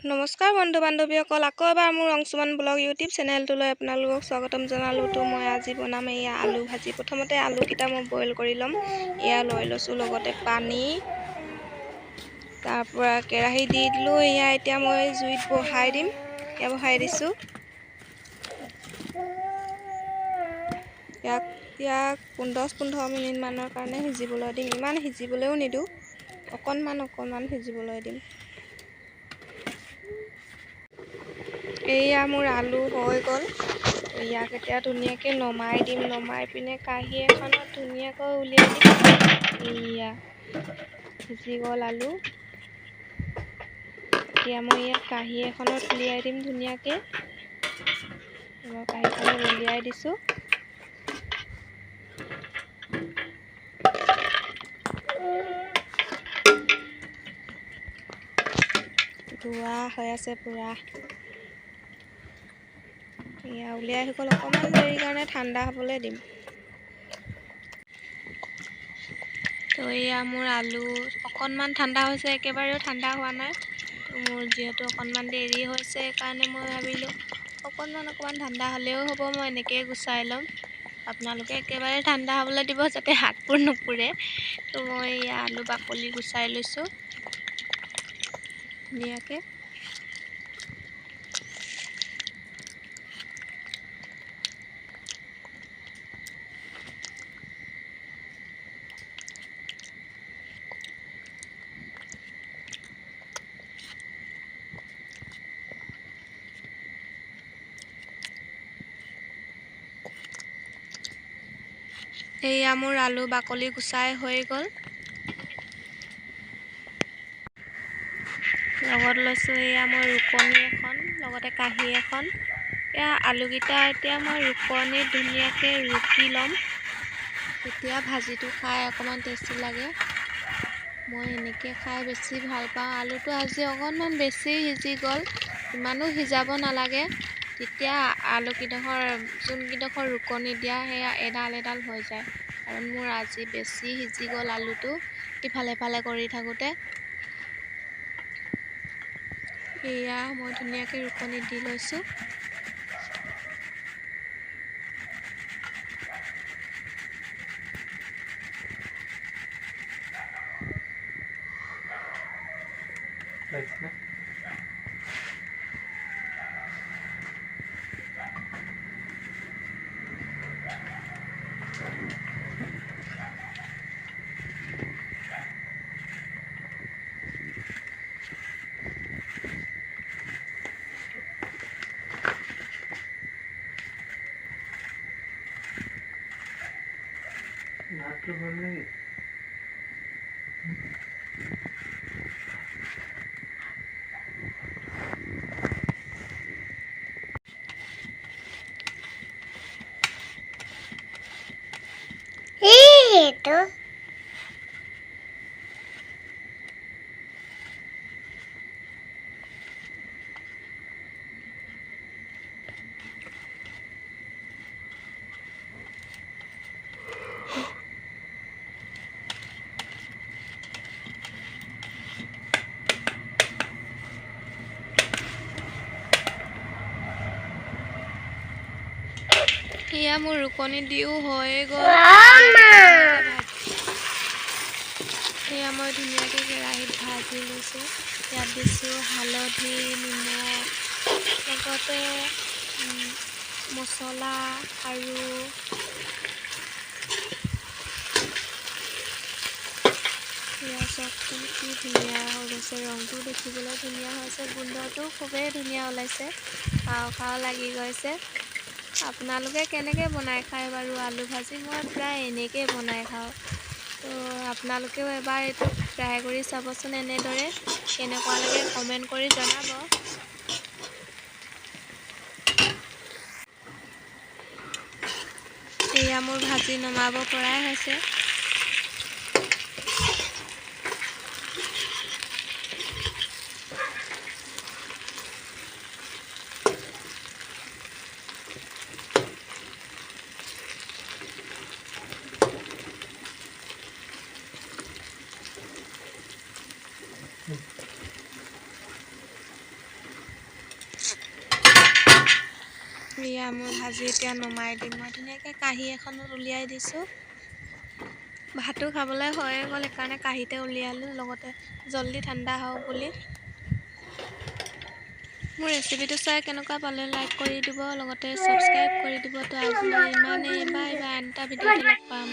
নমস্কাৰ বন্ধু বান্ধৱীসকল, আকৌ এবাৰ মোৰ অংশুমান ব্লগ ইউটিউব চেনেলটোলৈ আপোনালোকক স্বাগতম জনালোঁ। তো মই আজি বনাম এয়া আলু ভাজি। প্ৰথমতে আলুকেইটা মই বইল কৰি ল'ম। এয়া লৈ লৈছোঁ, লগতে পানী, তাৰপৰা কেৰাহী দি দিলোঁ। এয়া এতিয়া মই জুইত বহাই দিম। এয়া বহাই দিছোঁ। ইয়াক 10-15 মিনিটমানৰ কাৰণে সিজিবলৈ দিম। ইমান সিজিবলৈও নিদিওঁ, অকণমান সিজিবলৈ দিম। এয়া মোৰ আলু হৈ গ'ল। ইয়াক এতিয়া ধুনীয়াকৈ নমাই দিম। নমাই পিনে কাঁহী এখনত ধুনীয়াকৈ উলিয়াই দিম। এয়া সিজি গ'ল আলু। এতিয়া মই ইয়াক কাঁহী এখনত উলিয়াই দিম ধুনীয়াকৈ। মই কাঁহীখনত উলিয়াই দিছোঁ। ধোৱা হৈ আছে পুৰা। এয়া উলিয়াই হৈ গ'ল। অকণমান দেৰি কাৰণে ঠাণ্ডা হ'বলৈ দিম। তো এয়া মোৰ আলু অকণমান ঠাণ্ডা হৈছে, একেবাৰেও ঠাণ্ডা হোৱা নাই। তো মোৰ যিহেতু অকণমান দেৰি হৈছে, সেইকাৰণে মই ভাবিলোঁ অকণমান ঠাণ্ডা হ'লেও হ'ব, মই এনেকৈয়ে গুচাই ল'ম। আপোনালোকে একেবাৰে ঠাণ্ডা হ'বলৈ দিব, যাতে হাতবোৰ নুপুৰে। তো মই এয়া আলু বাকলি গুচাই লৈছোঁ ধুনীয়াকৈ। এয়া মোৰ আলু বাকলি গুচাই হৈ গ'ল। লগত লৈছোঁ এয়া মই ৰুকনি এখন, লগতে কাঁহী এখন। এয়া আলুকেইটা এতিয়া মই ৰুকনিত ধুনীয়াকৈ ৰুকি ল'ম। তেতিয়া ভাজিটো খাই অকণমান টেষ্টি লাগে। মই এনেকৈ খাই বেছি ভাল পাওঁ। আলুটো আজি অকণমান বেছি সিজি গ'ল, ইমানো সিজাব নালাগে। তেতিয়া যোনকেইডোখৰ ৰুকনি দিয়া সেয়া এডাল হৈ যায়। কাৰণ মোৰ আজি বেছি সিজি গ'ল আলুটো ইফালে কৰি থাকোঁতে। এয়া মই ধুনীয়াকৈ ৰুকনিত দি লৈছোঁ। ভাতটো ভাল লাগে। itu এয়া মোৰ ৰুকনি দিও হৈ গ'ল। এয়া মই ধুনীয়াকৈ কেৰাহীত ভাজি লৈছোঁ। ইয়াত দিছোঁ হালধি, নিমখ, লগতে মছলা আৰু এয়া চবটো কি ধুনীয়া হৈ গৈছে। ৰংটো দেখিবলৈ ধুনীয়া হৈছে, গোন্ধটো খুবেই ধুনীয়া ওলাইছে, খাওঁ লাগি গৈছে। আপোনালোকে কেনেকৈ বনাই খায় বাৰু আলু ভাজি? মই প্ৰায় এনেকৈ বনাই খাওঁ। তো আপোনালোকেও এবাৰ এইটো ট্ৰাই কৰি চাবচোন। এনেদৰে কেনেকুৱা লাগে কমেণ্ট কৰি জনাব। এয়া মোৰ ভাজি নমাব পৰাই হৈছে। এয়া মই ভাজি এতিয়া নমাই দিম। মই ধুনীয়াকৈ কাঁহী এখনত উলিয়াই দিছোঁ। ভাতো খাবলৈ হৈয়ে গ'ল, সেইকাৰণে কাঁহীতে উলিয়ালোঁ, লগতে জল্দি ঠাণ্ডা হওক বুলি। মোৰ ৰেচিপিটো চাই কেনেকুৱা পালে লাইক কৰি দিব, লগতে ছাবস্ক্ৰাইব কৰি দিব। তো আজিলৈ ইমানেই, বাই বাই, আন এটা ভিডিঅ'তে লগ পাম।